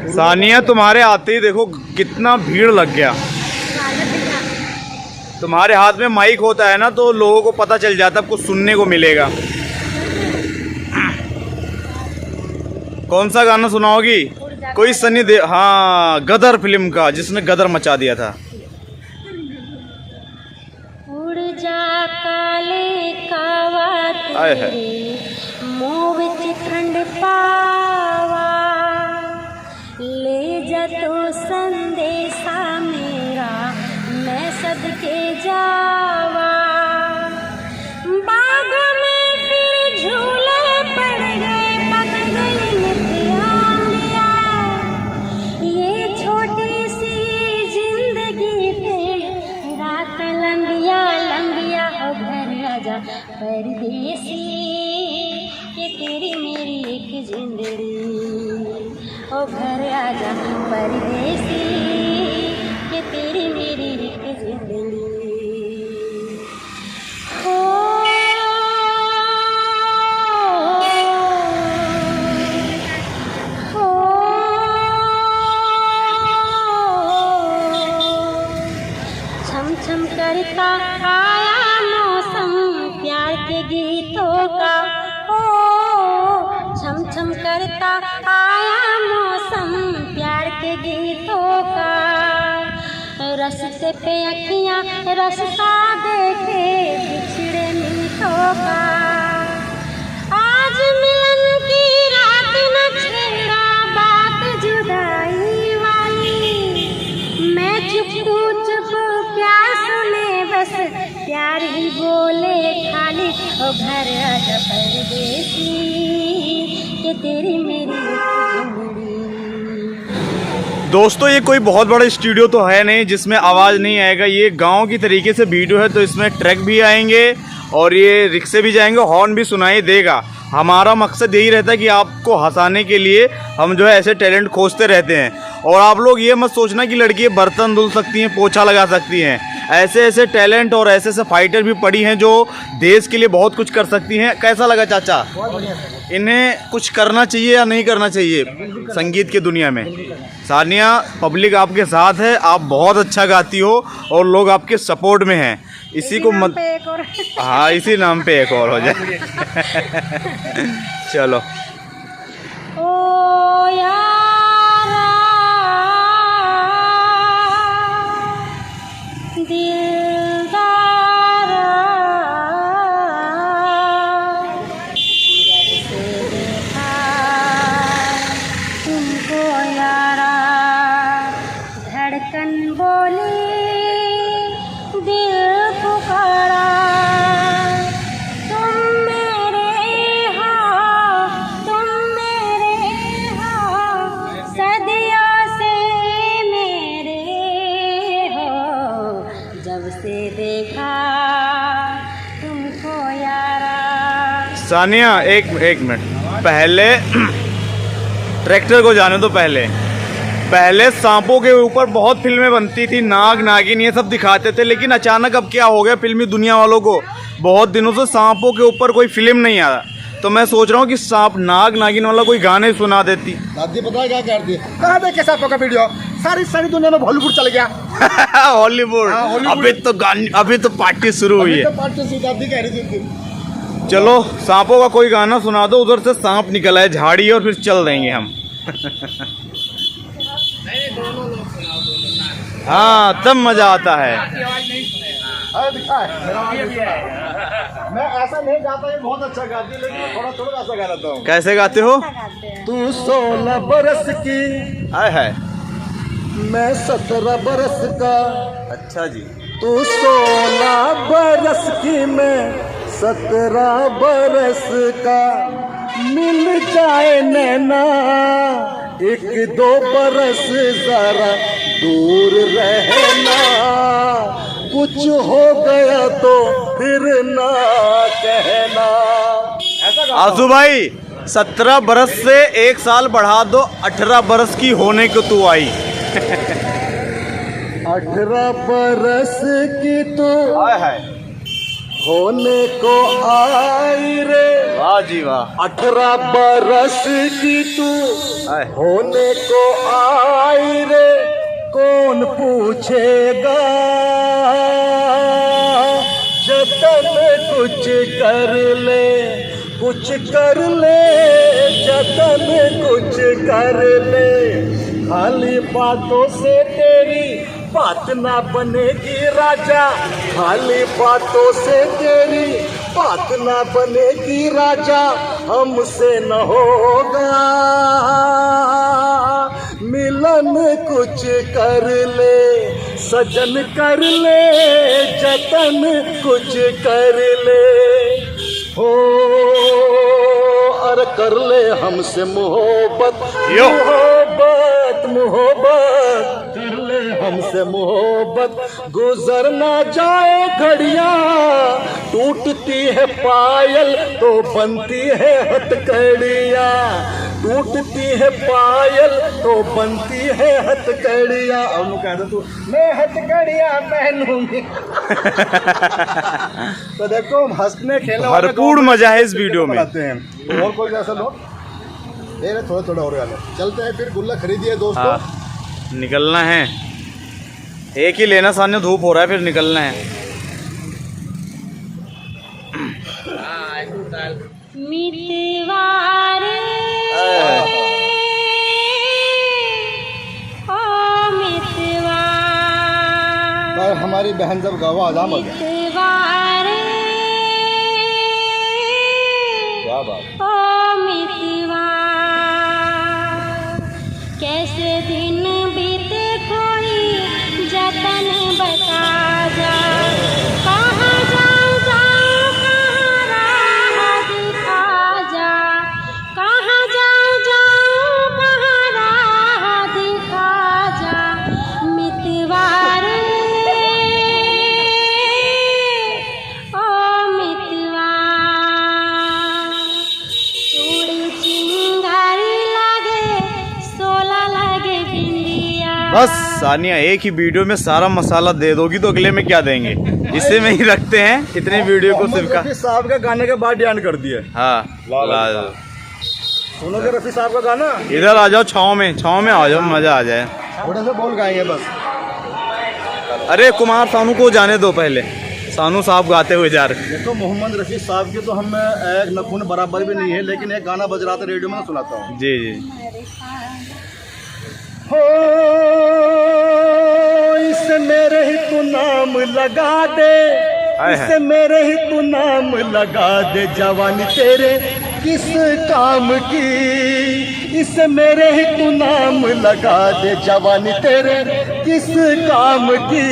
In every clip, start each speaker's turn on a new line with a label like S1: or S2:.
S1: सानिया तुम्हारे आते ही देखो कितना भीड़ लग गया। तुम्हारे हाथ में माइक होता है ना तो लोगों को पता चल जाता है, कुछ सुनने को मिलेगा। कौन सा गाना सुनाओगी? कोई सनी दे, हाँ गदर फिल्म का, जिसने गदर मचा दिया था।
S2: उड़ जा काले कावा तेरे मुँह विच खंड पावा, ले जा तो संदेशा मेरा मैं सदके जावा। बाग में फिर झूले पड़ गए, पक गई नित्यानिया, ये छोटी सी जिंदगी पे रात लंबिया लंबिया। ओ घर आजा परदेसी, ये तेरी मेरी एक जिंदड़ी। ओ घर आजा परदेसी, ये तेरी मेरी एक जिंदड़ी। हो हो छम छम करता आया मौसम प्यार के गीतों का। ओ छम छम करता आया मौसम प्यार के गीतों का। रस्ते पे अखियाँ रास्ता देखे बिछड़े मीतों का। आज मिलन की रात न छेड़ा बात जुदाई वाली, मैं चुप चुप प्यार सुने बस प्यार ही बोले खाली। ओ घर आजा परदेसी, ये तेरी मेरी जिंदड़ी।
S1: दोस्तों ये कोई बहुत बड़ा स्टूडियो तो है नहीं जिसमें आवाज़ नहीं आएगा। ये गांव की तरीके से वीडियो है तो इसमें ट्रक भी आएंगे और ये रिक्शे भी जाएंगे, हॉर्न भी सुनाई देगा। हमारा मकसद यही रहता है कि आपको हंसाने के लिए हम जो है ऐसे टैलेंट खोजते रहते हैं। और आप लोग ये मत सोचना कि लड़की बर्तन धुल सकती हैं, पोछा लगा सकती हैं। ऐसे ऐसे टैलेंट और ऐसे ऐसे फाइटर भी पड़ी हैं जो देश के लिए बहुत कुछ कर सकती हैं। कैसा लगा चाचा? इन्हें कुछ करना चाहिए या नहीं करना चाहिए संगीत की दुनिया में? सानिया, पब्लिक आपके साथ है, आप बहुत अच्छा गाती हो और लोग आपके सपोर्ट में हैं। इसी को मत, हाँ इसी नाम पे एक और हो जाए। चलो
S2: ओ यारा दिलदारा, से देखा तुमको यारा, धड़कन बोली दिल पुकारा। तुम मेरे हो, तुम मेरे हो, सदियों से मेरे हो, जब से देखा तुमको यारा।
S1: सानिया एक मिनट, पहले ट्रैक्टर को जाने दो। पहले सांपों के ऊपर बहुत फिल्में बनती थी, नाग नागिन ये सब दिखाते थे, लेकिन अचानक अब क्या हो गया फिल्मी दुनिया वालों को, बहुत दिनों से सांपों के ऊपर कोई फिल्म नहीं आ रहा। तो मैं सोच रहा हूँ कि सांप नाग नागिन वाला कोई गाने सुना देती।
S3: दादी पता है क्या करती है? कहाँ देखे सांपों का वीडियो? सारी दुनिया में बॉलीवुड चल गया।
S1: हॉलीवुड। अभी तो पार्टी शुरू हुई है।
S3: दादी कह रही थी।
S1: चलो सांपों का कोई गाना सुना दो। उधर से सांप निकला है झाड़ी और फिर चल देंगे हम। हाँ तब मजा आता है।
S3: अरे दिखा है। मैं ऐसा नहीं गाता, ये बहुत अच्छा गाती है, लेकिन मैं थोड़ा ऐसा गा लेता हूँ।
S1: कैसे गाते हो?
S3: तू 16 बरस की,
S1: आए है,
S3: मैं 17 बरस का।
S1: अच्छा जी।
S3: तू 16 बरस की, मैं 17 बरस का। मिल जाए नैना 1-2 बरस, जरा दूर रहना। कुछ हो गया तो फिर ना कहना।
S1: आंसू भाई 17 बरस से 1 साल बढ़ा दो, 18 बरस की होने को तू आई।
S3: 18 बरस की तो होने को आई रे,
S1: वाह जी वाह।
S3: 18 बरस की तू
S1: आए।
S3: होने को आई रे, कौन पूछेगा, जतन कुछ कर ले, कुछ कर ले, जतन कुछ कर ले, खाली बातों से तेरी बात ना बनेगी राजा, खाली बातों से तेरी बात ना बनेगी राजा, हमसे न होगा मिलन, कुछ कर ले सजन, कर ले जतन, कुछ कर ले हो, अरे कर ले हमसे मोहब्बत,
S1: यो।
S3: मोहब्बत मोहब्बत, कर ले हमसे मोहब्बत, गुजर ना जाए घड़ियां, टूटती है पायल तो बनती है हथकड़ियां, टूटती है पायल तो बनती है हथकड़ियां। अब लोग कहते तू मैं हथकड़ियां पहनूंगी। तो देखो हम हंसने खेलने वाले
S1: भरपूर मजा है इस वीडियो में।
S3: बनाते हैं। तो और कोई जैसे लोग थोड़ा थोड़ा और गाने चलते हैं, फिर गुल्ला खरीदिए दोस्तों।
S1: हाँ, निकलना है, एक ही लेना, सामने धूप हो रहा है, फिर निकलना है।
S2: मितवार ओ मितवार,
S3: हमारी बहन जब गावा आजाम हो गया,
S2: मितवार
S3: क्या बात।
S2: ओ मितवार, कैसे दिन बीते कोई जतन बता जा, कहाँ जाऊँ जाऊँ कहाँ राह दिखा जा, कहाँ जाऊँ जाऊँ कहाँ राह दिखा जा, मितवार ओ मितवार, चूड़ी चिंगारी लागे, सोला लागे बिंदिया।
S1: बस सानिया, एक ही वीडियो में सारा मसाला दे दोगी तो अगले में क्या देंगे, इसे में ही रखते हैं इतने वीडियो को सिर्फ का।
S3: रफी साहब का गाने के बाद ध्यान कर दिए।
S1: हाँ
S3: सुनोगे रफी साहब का गाना,
S1: इधर आ जाओ, छाँव में आ जाओ, मजा आ जाए।
S3: थोड़े से बोल गाएंगे बस।
S1: अरे कुमार सानू को जाने दो, पहले सानू साहब गाते हुए जा रहे।
S3: देखो मोहम्मद रफी साहब की तो हम एक नखून बराबर भी नहीं है, लेकिन एक गाना बज रहा था रेडियो में, सुनाता हूँ।
S1: जी जी।
S3: हो इसे मेरे ही तू नाम लगा दे, इसे मेरे ही तू नाम लगा दे, जवानी तेरे किस काम की, इसे मेरे ही तू नाम लगा दे, जवानी तेरे किस काम की,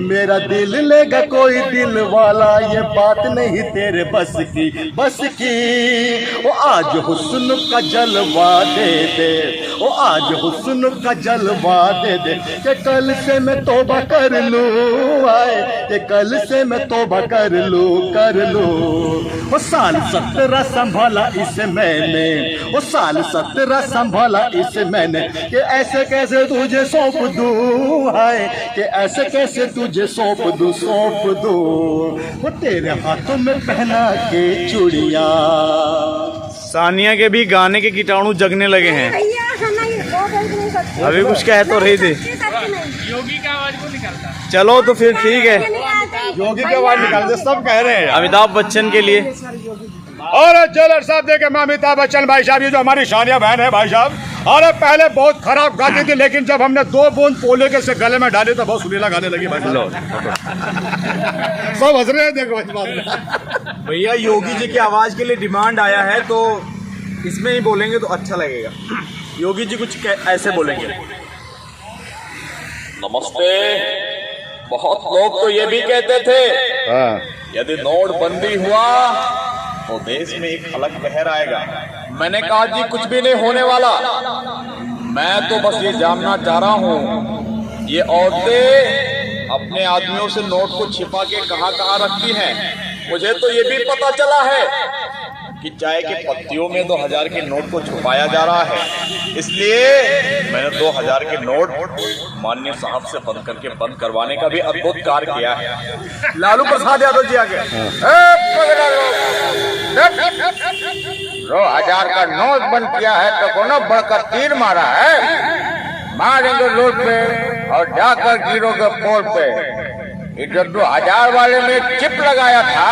S3: मेरा दिल लेगा कोई दिल वाला, ये बात नहीं तेरे बस की, बस की, ओ आज हुस्न का जलवा दे दे, ओ आज हुस्न का जलवा दे दे, कि कल से मैं तौबा कर लूं, आए कि कल से मैं तौबा कर लूं, कर लूं। वो साल 17 संभाला इसे मैंने, वो साल 17 संभाला इसे मैंने, कि ऐसे कैसे तुझे सौंप दूं, आए कि ऐसे कैसे तुझे सौंप दूं, सौंप दूं, वो तेरे हाथों में पहना के चूड़ियां।
S1: सानिया के भी गाने के कीटाणु जगने लगे हैं।
S2: भैया नहीं, वो गलत नहीं करते।
S1: अभी कुछ कह तो रही थी।
S2: योगी का आवाज को निकलता।
S1: चलो तो फिर ठीक है,
S3: योगी की आवाज निकालते, सब कह रहे हैं।
S1: अमिताभ बच्चन के लिए।
S3: और ज्वेलर साहब देखे, मैं अमिताभ बच्चन भाई साहब, ये जो हमारी शानिया बहन है भाई साहब, अरे पहले बहुत खराब गाती थी, लेकिन जब हमने 2 बूंद पोले के से गले में डाले तो बहुत सुरीला गाने लगी भाई साहब। सब हंस रहे हैं, देखो इस बात में।
S1: भैया योगी जी की आवाज के लिए डिमांड आया है, तो इसमें ही बोलेंगे तो अच्छा लगेगा। योगी जी कुछ ऐसे बोलेंगे।
S4: नमस्ते। बहुत लोग तो ये भी कहते थे यदि नोटबंदी हुआ तो देश में एक अलग कहर आएगा। मैंने कहा जी कुछ भी नहीं होने वाला, मैं तो बस ये जानना चाह रहा हूँ ये औरतें अपने आदमियों से नोट को छिपा के कहाँ कहाँ रखती हैं। मुझे तो ये भी पता चला है कि चाय के पत्तियों में 2000 के नोट को छुपाया जा रहा है, इसलिए मैंने 2000 के नोट माननीय साहब से बंद करवाने का भी अद्भुत कार्य किया है।
S1: लालू प्रसाद यादव जी आगे।
S5: 2000 का नोट बंद किया है तो कोनो बढ़कर तीर मारा है, मारेंगे रोड पे और जाकर गिरोगे पोल पे। इधर 2000 वाले में चिप लगाया था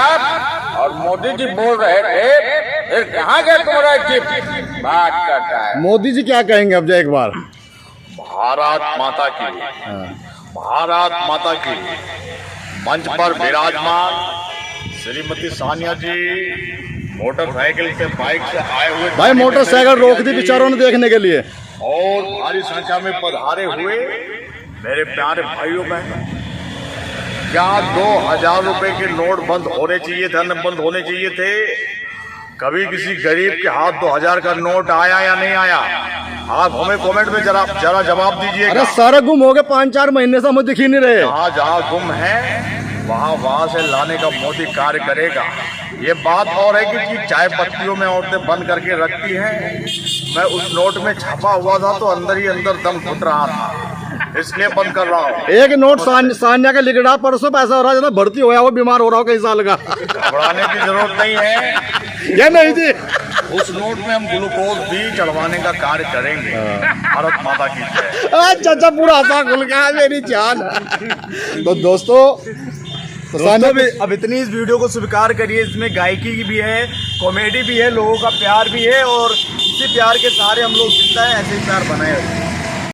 S5: और मोदी जी बोल रहे थे, फिर कहाँ गया तुम्हारा चिप? बात करता है।
S3: मोदी जी क्या कहेंगे अब एक बार?
S4: भारत माता की, भारत माता की। मंच पर विराजमान श्रीमती सानिया जी मोटरसाइकिल से, बाइक से आए हुए
S3: भाई मोटरसाइकिल रोक दी बेचारों ने देखने के लिए,
S4: और भारी संख्या में पधारे हुए मेरे प्यारे भाइयों बहनों, क्या 2000 रुपए के नोट बंद होने चाहिए थे, बंद होने चाहिए थे? कभी किसी गरीब के हाथ 2000 का नोट आया या नहीं आया? आप हमें कमेंट में जरा जवाब दीजिएगा।
S3: अरे सारे गुम हो गए, 5-4 महीने से हमें दिख ही नहीं रहे।
S4: जहाँ गुम है वहाँ से लाने का मोदी कार्य करेगा। ये बात और है कि चाय पत्तियों में औरतें बंद करके रखती हैं। मैं उस नोट में छपा हुआ था तो अंदर ही अंदर दम घुट रहा था, इसलिए बंद कर रहा हूँ।
S3: एक नोट सान्या का लिख रहा, परसों पैसा हो रहा है, भर्ती होया वो बीमार हो रहा हो कई साल का।
S4: घबराने की जरूरत नहीं है,
S3: ये नहीं जी।
S4: उस नोट में हम ग्लूकोज भी चढ़वाने का कार्य करेंगे। भारत माता की जय।
S3: चाचा पूरा हंसा खुल गया मेरी जान। तो दोस्तों
S1: भी अब इतनी इस वीडियो को स्वीकार करिए, इसमें गायकी भी है, कॉमेडी भी है, लोगों का प्यार भी है, और इसी प्यार के सहारे हम लोग जिंदा है। ऐसे ही प्यार बनाए रखें।